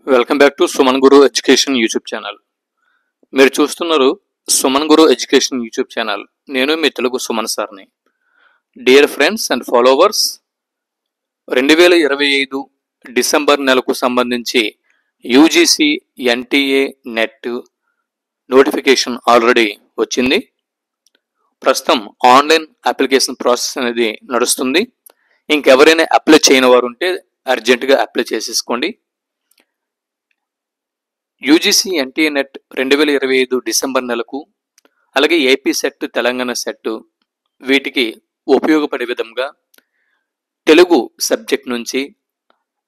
Welcome back to Suman Guru education YouTube channel. మీరు చూస్తున్నారు సుమన్ గురు education YouTube channel. నేను మీ తెలుగు సుమన్ సార్ని. Dear friends and followers, 2025 December నెలకు సంబంధించి UGC NTA net notification already వచ్చింది. ప్రస్తుతం ఆన్లైన్ అప్లికేషన్ ప్రాసెస్ అనేది నడుస్తుంది. ఇంకెవరైనా అప్లై చేయని వారు ఉంటే అర్జెంటుగా అప్లై చేసేసుకోండి. యూజీసీ ఎన్టీఏ నెట్ 2025 డిసెంబర్ నెలకు, అలాగే ఏపీ సెట్, తెలంగాణ సెట్ వీటికి ఉపయోగపడే విధంగా తెలుగు సబ్జెక్ట్ నుంచి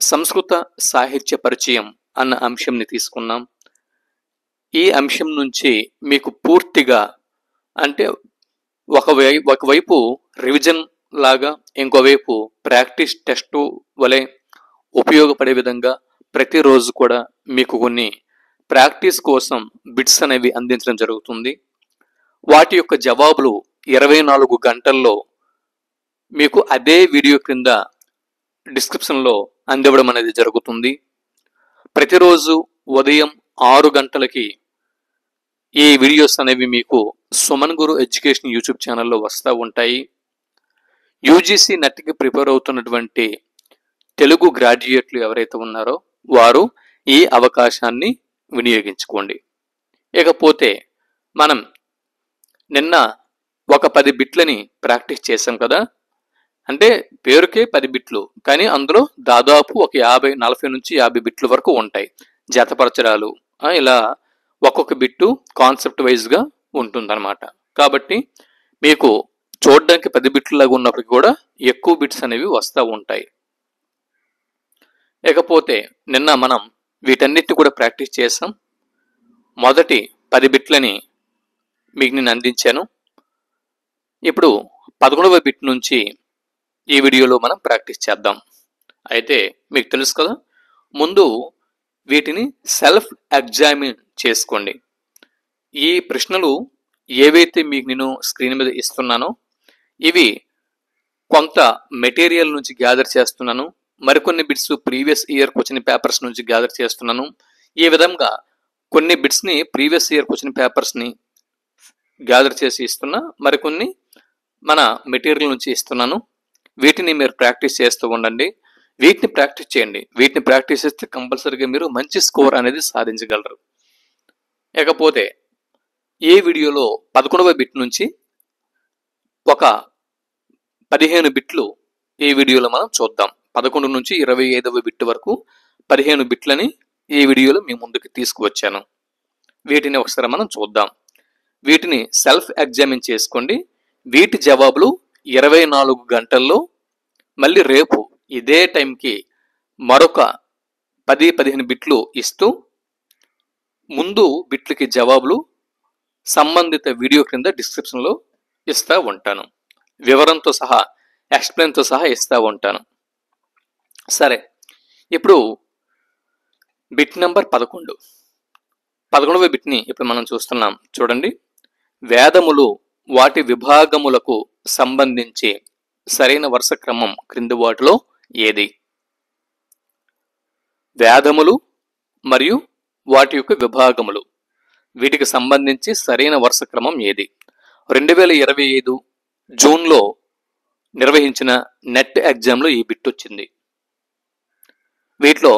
సంస్కృత సాహిత్య పరిచయం అన్న అంశంని తీసుకున్నాం. ఈ అంశం నుంచి మీకు పూర్తిగా అంటే ఒకవైపు రివిజన్ లాగా, ఇంకోవైపు ప్రాక్టీస్ టెస్ట్ వలె ఉపయోగపడే విధంగా ప్రతిరోజు కూడా మీకు కొన్ని ప్రాక్టీస్ కోసం బిట్స్ అనేవి అందించడం జరుగుతుంది. వాటి యొక్క జవాబులు 24 గంటల్లో మీకు అదే వీడియో క్రింద డిస్క్రిప్షన్లో అందివ్వడం అనేది జరుగుతుంది. ప్రతిరోజు ఉదయం 6 గంటలకి ఈ వీడియోస్ అనేవి మీకు సుమన్ గురు ఎడ్యుకేషన్ యూట్యూబ్ ఛానల్లో వస్తూ ఉంటాయి. యూజీసీ నెట్కి ప్రిపేర్ అవుతున్నటువంటి తెలుగు గ్రాడ్యుయేట్లు ఎవరైతే ఉన్నారో వారు ఈ అవకాశాన్ని వినియోగించుకోండి. ఇకపోతే మనం నిన్న ఒక 10 బిట్లని ప్రాక్టీస్ చేసాం కదా. అంటే పేరుకే 10 బిట్లు, కానీ అందులో దాదాపు ఒక 40 నుంచి 50 బిట్ల వరకు ఉంటాయి. జతపరచడాలు ఇలా ఒక్కొక్క బిట్టు కాన్సెప్ట్ వైజ్గా ఉంటుందన్నమాట. కాబట్టి మీకు చూడడానికి 10 బిట్లలాగా ఉన్నప్పటికీ కూడా ఎక్కువ బిట్స్ అనేవి వస్తూ ఉంటాయి. ఇకపోతే నిన్న మనం వీటన్నిటిని కూడా ప్రాక్టీస్ చేసాం. మొదటి 10 బిట్లని మీకు నేను అందించాను. ఇప్పుడు 11వ బిట్ నుంచి ఈ వీడియోలో మనం ప్రాక్టీస్ చేద్దాం. అయితే మీకు తెలుసు కదా, ముందు వీటిని సెల్ఫ్ ఎగ్జామిన్ చేసుకోండి. ఈ ప్రశ్నలు ఏవైతే మీకు నేను స్క్రీన్ మీద ఇస్తున్నానో ఇవి కొంత మెటీరియల్ నుంచి గ్యాదర్ చేస్తున్నాను. మరికొన్ని bits previous year question papers నుంచి గ్యాదర్ చేస్తున్నాను. ఈ విధంగా కొన్ని బిట్స్ని ప్రీవియస్ ఇయర్ క్వశ్చన్ పేపర్స్ని గ్యాదర్ చేసి ఇస్తున్నా, మరికొన్ని మన మెటీరియల్ నుంచి ఇస్తున్నాను. వీటిని మీరు ప్రాక్టీస్ చేస్తూ ఉండండి. వీటిని ప్రాక్టీస్ చేయండి. వీటిని ప్రాక్టీస్ చేస్తే కంపల్సరీగా మీరు మంచి స్కోర్ అనేది సాధించగలరు. ఇకపోతే ఈ వీడియోలో 11వ బిట్ నుంచి ఒక 15 బిట్లు ఈ వీడియోలో మనం చూద్దాం. 11 నుంచి 25వ బిట్ వరకు 15 బిట్లని ఈ వీడియోలో మీ ముందుకు తీసుకువచ్చాను. వీటిని ఒకసారి మనం చూద్దాం. వీటిని సెల్ఫ్ ఎగ్జామిన్ చేసుకోండి. వీటి జవాబులు 24 గంటల్లో మళ్ళీ రేపు ఇదే టైంకి మరొక 10-15 బిట్లు ఇస్తూ ముందు బిట్లకి జవాబులు సంబంధిత వీడియో క్రింద డిస్క్రిప్షన్లో ఇస్తూ ఉంటాను. వివరంతో సహా, ఎక్స్ప్లెయిన్తో సహా ఇస్తూ ఉంటాను. సరే, ఇప్పుడు బిట్ నెంబర్ 11. 11వ బిట్ని ఇప్పుడు మనం చూస్తున్నాం. చూడండి, వేదములు వాటి విభాగములకు సంబంధించి సరైన వరుస క్రమం క్రింది వాటిలో ఏది? వేదములు మరియు వాటి యొక్క విభాగములు, వీటికి సంబంధించి సరైన వరుస క్రమం ఏది? 2025 జూన్లో నిర్వహించిన నెట్ ఎగ్జామ్లో ఈ బిట్ వచ్చింది. వీటిలో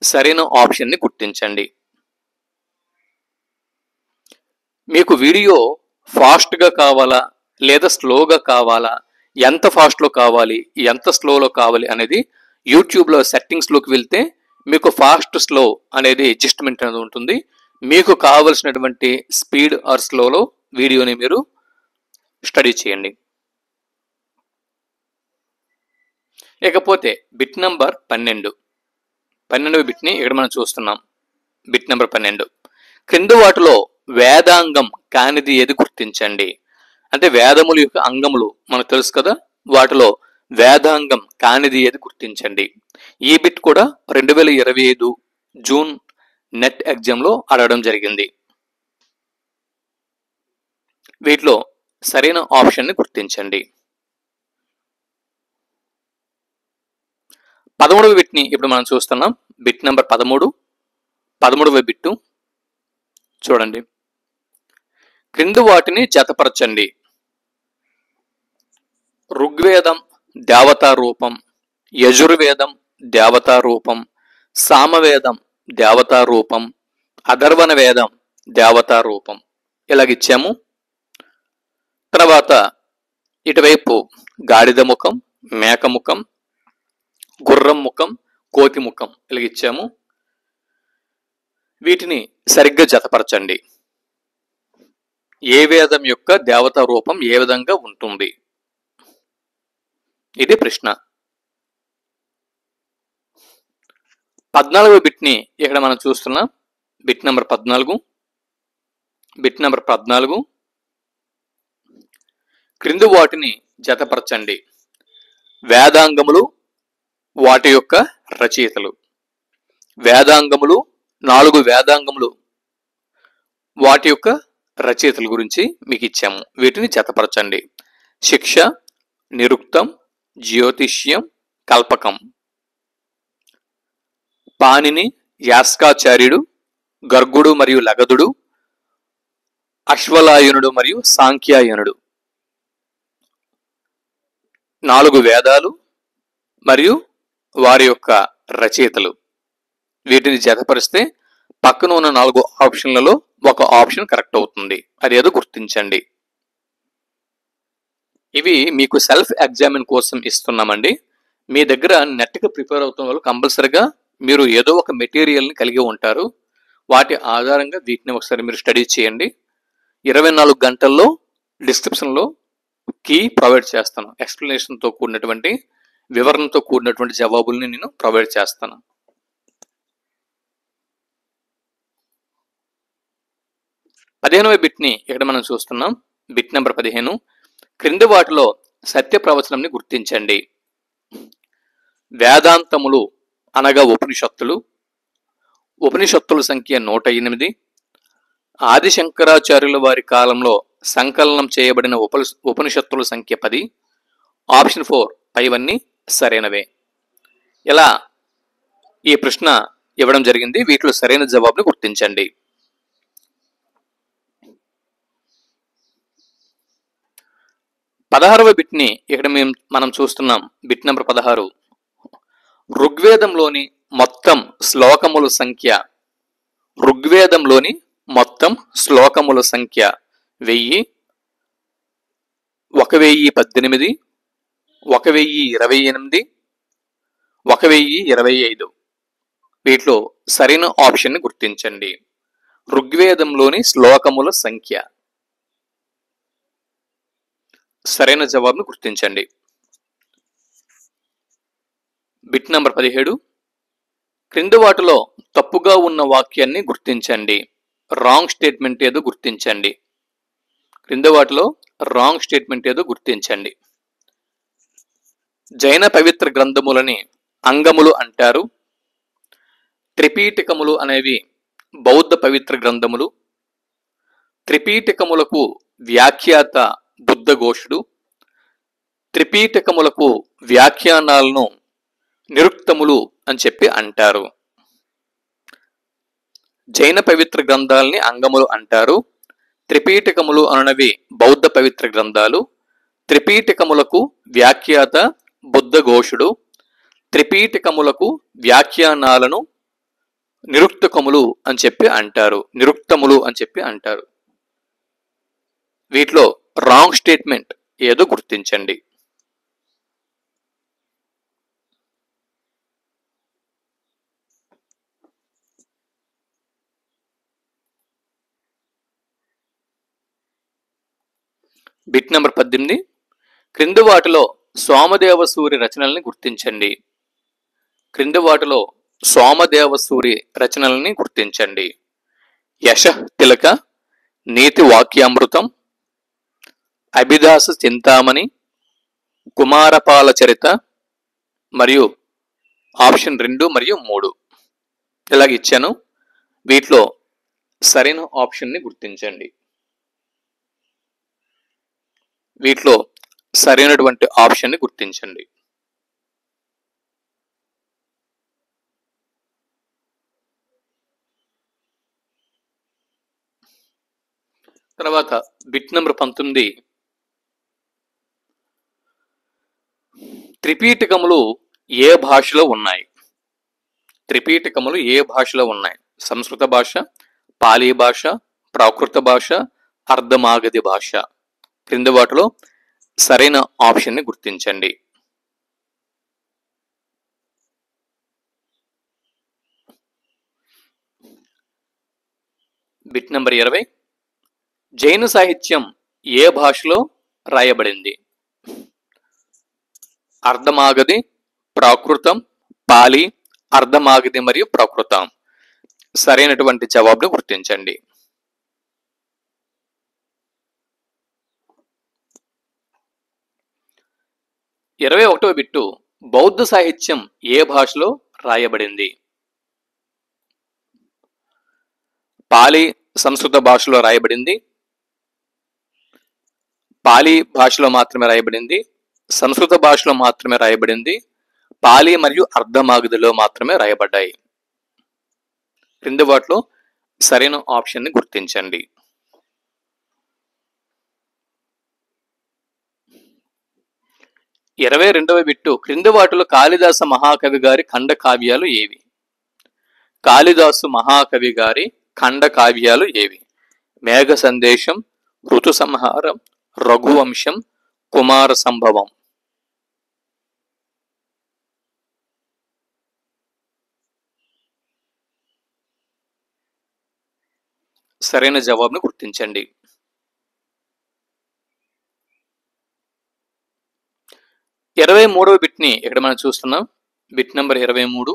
సరైన ఆప్షన్ని గుర్తించండి. మీకు వీడియో ఫాస్ట్గా కావాలా లేదా స్లోగా కావాలా, ఎంత ఫాస్ట్లో కావాలి, ఎంత స్లోలో కావాలి అనేది యూట్యూబ్లో సెట్టింగ్స్లోకి వెళ్తే మీకు ఫాస్ట్ స్లో అనేది అడ్జస్ట్మెంట్ అనేది ఉంటుంది. మీకు కావలసినటువంటి స్పీడ్ ఆర్ స్లోలో వీడియోని మీరు స్టడీ చేయండి. ఇకపోతే బిట్ నెంబర్ 12. 12వ బిట్ని ఇక్కడ మనం చూస్తున్నాం. Bit number 12. క్రింది వాటిలో వేదాంగం కానిది ఏది గుర్తించండి. అంటే వేదముల యొక్క అంగములు మనకు తెలుసు కదా, వాటిలో వేదాంగం కానిది ఏది గుర్తించండి. ఈ బిట్ కూడా 2025 జూన్ నెట్ ఎగ్జామ్లో అడగడం జరిగింది. వీటిలో సరైన ఆప్షన్ని గుర్తించండి. 13వ బిట్ని ఇప్పుడు మనం చూస్తున్నాం. Bit number 13. 13వ బిట్టు చూడండి. క్రింది వాటిని జతపరచండి. ఋగ్వేదం దేవతా రూపం, యజుర్వేదం దేవతా రూపం, సామవేదం దేవతా రూపం, అథర్వణ వేదం దేవతా రూపం ఇలాగిచ్చాము. తర్వాత ఇటువైపు గాడిద ముఖం, మేక ముఖం, గుర్రం ముఖం, కోతి ముఖం ఇలాగిచ్చాము. వీటిని సరిగ్గా జతపరచండి. ఏ వేదం యొక్క దేవతా రూపం ఏ విధంగా ఉంటుంది? ఇది ప్రశ్న. 14వ బిట్ని ఇక్కడ మనం చూస్తున్నాం. Bit number 14. Bit number 14. క్రింది వాటిని జతపరచండి. వేదాంగములు, వాటి యొక్క రచయితలు. వేదాంగములు, 4 వేదాంగములు, వాటి యొక్క రచయితల గురించి మీకు ఇచ్చాము. వీటిని జతపరచండి. శిక్ష, నిరుక్తం, జ్యోతిష్యం, కల్పకం. పాణిని, యాస్కాచార్యుడు, గర్గుడు మరియు లగదుడు, అశ్వలాయనుడు మరియు సాంఖ్యాయనుడు. 4 వేదాలు మరియు వారి యొక్క రచయితలు. వీటిని జతపరిస్తే పక్కన ఉన్న 4 ఆప్షన్లలో ఒక ఆప్షన్ కరెక్ట్ అవుతుంది. అదేదో గుర్తించండి. ఇవి మీకు సెల్ఫ్ ఎగ్జామిన్ కోసం ఇస్తున్నామండి. మీ దగ్గర నెట్గా ప్రిపేర్ అవుతున్న వాళ్ళు కంపల్సరిగా మీరు ఏదో ఒక మెటీరియల్ని కలిగి ఉంటారు. వాటి ఆధారంగా వీటిని ఒకసారి మీరు స్టడీ చేయండి. 24 గంటల్లో డిస్క్రిప్షన్లో కీ ప్రొవైడ్ చేస్తాను. ఎక్స్ప్లెనేషన్తో కూడినటువంటి, వివరణతో కూడినటువంటి జవాబుల్ని నేను ప్రొవైడ్ చేస్తాను. పదిహేనవ బిట్ని ఇక్కడ మనం చూస్తున్నాం. Bit number 15. క్రింది వాటిలో సత్య ప్రవచనంని గుర్తించండి. వేదాంతములు అనగా ఉపనిషత్తులు. ఉపనిషత్తుల సంఖ్య 108. ఆదిశంకరాచార్యుల వారి కాలంలో సంకలనం చేయబడిన ఉపనిషత్తుల సంఖ్య 10. ఆప్షన్ 4 పైవన్నీ సరైనవే. ఇలా ఈ ప్రశ్న ఇవ్వడం జరిగింది. వీటిలో సరైన జవాబును గుర్తించండి. 16వ బిట్ని ఇక్కడ మనం చూస్తున్నాం. Bit number 16. ఋగ్వేదంలోని మొత్తం శ్లోకముల సంఖ్య. ఋగ్వేదంలోని మొత్తం శ్లోకముల సంఖ్య 1000, 1018, 1028, 1025. వీటిలో సరైన ఆప్షన్ని గుర్తించండి. ఋగ్వేదంలోని శ్లోకముల సంఖ్య. సరైన జవాబును గుర్తించండి. Bit number 17. క్రింది వాటిలో తప్పుగా ఉన్న వాక్యాన్ని గుర్తించండి. రాంగ్ స్టేట్మెంట్ ఏదో గుర్తించండి. క్రింది వాటిలో రాంగ్ స్టేట్మెంట్ ఏదో గుర్తించండి. జైన పవిత్ర గ్రంథములని అంగములు అంటారు. త్రిపీఠికములు అనేవి బౌద్ధ పవిత్ర గ్రంథములు. త్రిపీఠికములకు వ్యాఖ్యాత బుద్ధఘోషుడు. త్రిపీఠికములకు వ్యాఖ్యానాలను నిరుక్తములు అని చెప్పి అంటారు. జైన పవిత్ర గ్రంథాలని అంగములు అంటారు. త్రిపీఠికములు అనవి బౌద్ధ పవిత్ర గ్రంథాలు. త్రిపీఠికములకు వ్యాఖ్యాత బుద్ధఘోషుడు. త్రిపీఠికములకు వ్యాఖ్యానాలను నిరుక్తకములు అని చెప్పి అంటారు. నిరుక్తములు అని చెప్పి అంటారు. వీటిలో రాంగ్ స్టేట్మెంట్ ఏదో గుర్తించండి. Bit number 18. క్రింది వాటిలో సోమదేవసూరి రచనల్ని గుర్తించండి. క్రింది వాటిలో సోమదేవసూరి రచనల్ని గుర్తించండి. యశ తిలక, నీతి వాక్యామృతం, అభిదాస చింతామణి, కుమారపాల చరిత మరియు ఆప్షన్ 2 మరియు 3 ఇలాగ ఇచ్చాను. వీటిలో సరైన ఆప్షన్ని గుర్తించండి. వీటిలో సరైనటువంటి ఆప్షన్ని గుర్తించండి. తర్వాత బిట్ నెంబర్ 19, త్రిపీఠకములు ఏ భాషలో ఉన్నాయి? త్రిపీఠకములు ఏ భాషలో ఉన్నాయి? సంస్కృత భాష, పాలీ భాష, ప్రాకృత భాష, అర్ధమాగధి భాష. క్రింది వాటిలో సరైన ఆప్షన్ని గుర్తించండి. బిట్ నెంబర్ 20, జైన సాహిత్యం ఏ భాషలో రాయబడింది? అర్ధమాగధి, ప్రాకృతం, పాలి, అర్ధమాగధి మరియు ప్రాకృతం. సరైనటువంటి జవాబును గుర్తించండి. 21వ బిట్టు, బౌద్ధ సాహిత్యం ఏ భాషలో రాయబడింది? పాలి సంస్కృత భాషలో రాయబడింది, పాలి భాషలో మాత్రమే రాయబడింది, సంస్కృత భాషలో మాత్రమే రాయబడింది, పాలి మరియు అర్ధమాగధిలో మాత్రమే రాయబడ్డాయి. క్రింది వాటిలో సరైన ఆప్షన్ ని గుర్తించండి. 22వ బిట్టు, క్రింది వాటిలో కాళిదాస మహాకవి గారి ఖండ కావ్యాలు ఏవి? కాళిదాసు మహాకవి గారి ఖండ కావ్యాలు ఏవి? మేఘ సందేశం, ఋతు సంహారం, రఘువంశం, కుమార సంభవం. సరైన జవాబును గుర్తించండి. 23వ బిట్ని ఇక్కడ మనం చూస్తున్నాం. బిట్ నెంబర్ 23,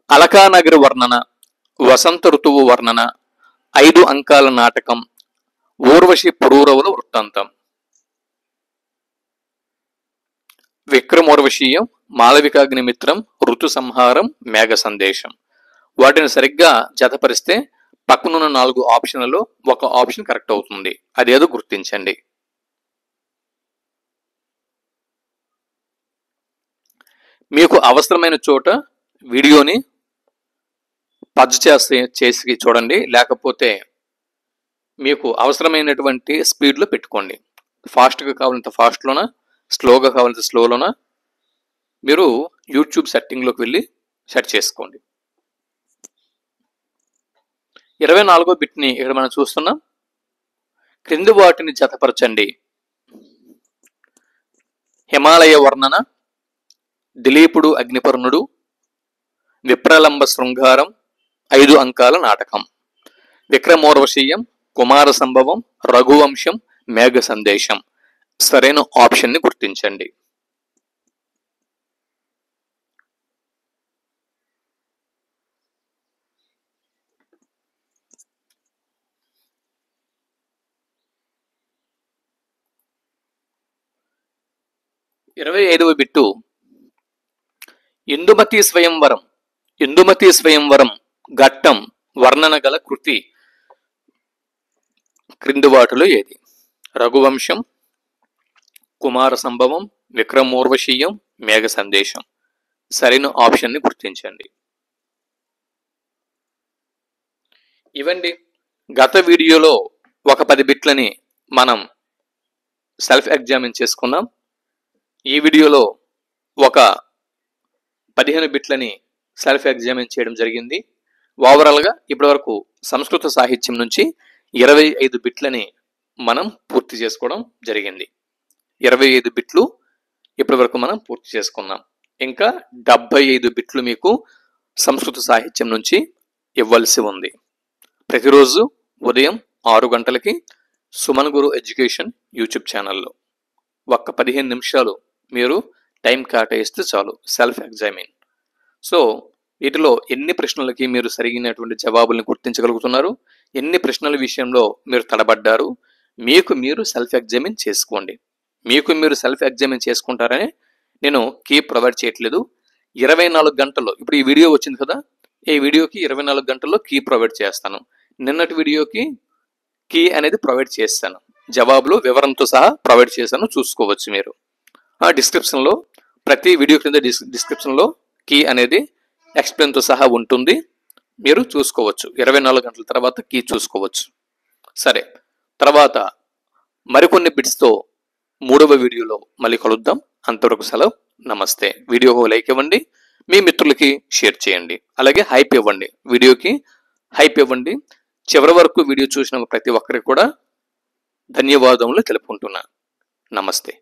అలకానగరి వర్ణన, వసంత ఋతువు వర్ణన, 5 అంకాల నాటకం, ఊర్వశి పురూరవుల వృత్తాంతం. విక్రమోర్వశీయం, మాళవికాగ్నిమిత్రం, ఋతు సంహారం, మేఘ సందేశం. వాటిని సరిగ్గా జతపరిస్తే పక్కనున్న 4 ఆప్షన్లలో ఒక ఆప్షన్ కరెక్ట్ అవుతుంది. అదేదో గుర్తించండి. మీకు అవసరమైన చోట వీడియోని పజ్ చేసి చూడండి, లేకపోతే మీకు అవసరమైనటువంటి స్పీడ్లో పెట్టుకోండి. ఫాస్ట్గా కావాలంత ఫాస్ట్లోనా, స్లోగా కావాలంత స్లోలోనా మీరు యూట్యూబ్ సెట్టింగ్లోకి వెళ్ళి సెట్ చేసుకోండి. 24వ బిట్ని ఇక్కడ మనం చూస్తున్నాం. క్రింది వాటిని జతపరచండి. హిమాలయ వర్ణన, దిలీపుడు అగ్నిపర్ణుడు, విప్రలంబ శృంగారం, 5 అంకాల నాటకం. విక్రమోర్వశీయం, కుమార సంభవం, రఘువంశం, మేఘ సందేశం. సరైన ఆప్షన్ ని గుర్తించండి. ఇరవై 25వ బిట్టు, ఇందుమతి స్వయంవరం. ఇందుమతి స్వయంవరం ఘట్టం వర్ణన గల కృతి క్రింది వాటిలో ఏది? రఘువంశం, కుమార సంభవం, విక్రమోర్వశీయం, మేఘ సందేశం. సరైన ఆప్షన్ ని గుర్తించండి. ఇవండి గత వీడియోలో ఒక 10 బిట్లని మనం సెల్ఫ్ ఎగ్జామిన్ చేసుకున్నాం. ఈ వీడియోలో ఒక 15 బిట్లని సెల్ఫ్ ఎగ్జామిన్ చేయడం జరిగింది. ఓవరాల్గా ఇప్పటి వరకు సంస్కృత సాహిత్యం నుంచి 25 బిట్లని మనం పూర్తి చేసుకోవడం జరిగింది. 25 బిట్లు ఇప్పటి వరకు మనం పూర్తి చేసుకున్నాం. ఇంకా 75 బిట్లు మీకు సంస్కృత సాహిత్యం నుంచి ఇవ్వాల్సి ఉంది. ప్రతిరోజు ఉదయం 6 గంటలకి సుమన్ గురు ఎడ్యుకేషన్ యూట్యూబ్ ఛానల్లో ఒక్క 15 నిమిషాలు మీరు టైం కేటాయిస్తే చాలు సెల్ఫ్ ఎగ్జామిన్. సో వీటిలో ఎన్ని ప్రశ్నలకి మీరు సరిగినటువంటి జవాబులను గుర్తించగలుగుతున్నారు, ఎన్ని ప్రశ్నల విషయంలో మీరు తడబడ్డారు, మీకు మీరు సెల్ఫ్ ఎగ్జామిన్ చేసుకోండి. మీకు మీరు సెల్ఫ్ ఎగ్జామిన్ చేసుకుంటారని నేను కీ ప్రొవైడ్ చేయట్లేదు. 24 గంటల్లో, ఇప్పుడు ఈ వీడియో వచ్చింది కదా, ఈ వీడియోకి 24 గంటల్లో కీ ప్రొవైడ్ చేస్తాను. నిన్నటి వీడియోకి కీ అనేది ప్రొవైడ్ చేస్తాను, జవాబులు వివరంతో సహా ప్రొవైడ్ చేశాను, చూసుకోవచ్చు మీరు. ఆ డిస్క్రిప్షన్లో ప్రతి వీడియో కింద డిస్క్రిప్షన్లో కీ అనేది ఎక్స్ప్లెయిన్తో సహా ఉంటుంది. మీరు చూసుకోవచ్చు. 24 గంటల తర్వాత కీ చూసుకోవచ్చు. సరే, తర్వాత మరికొన్ని బిట్స్తో 3వ వీడియోలో మళ్ళీ కలుద్దాం. అంతవరకు సెలవు. నమస్తే. వీడియోకి లైక్ ఇవ్వండి, మీ మిత్రులకి షేర్ చేయండి, అలాగే హైప్ ఇవ్వండి. వీడియోకి హైప్ ఇవ్వండి. చివరి వరకు వీడియో చూసిన ప్రతి ఒక్కరికి కూడా ధన్యవాదములు తెలుపుకుంటున్నా. నమస్తే.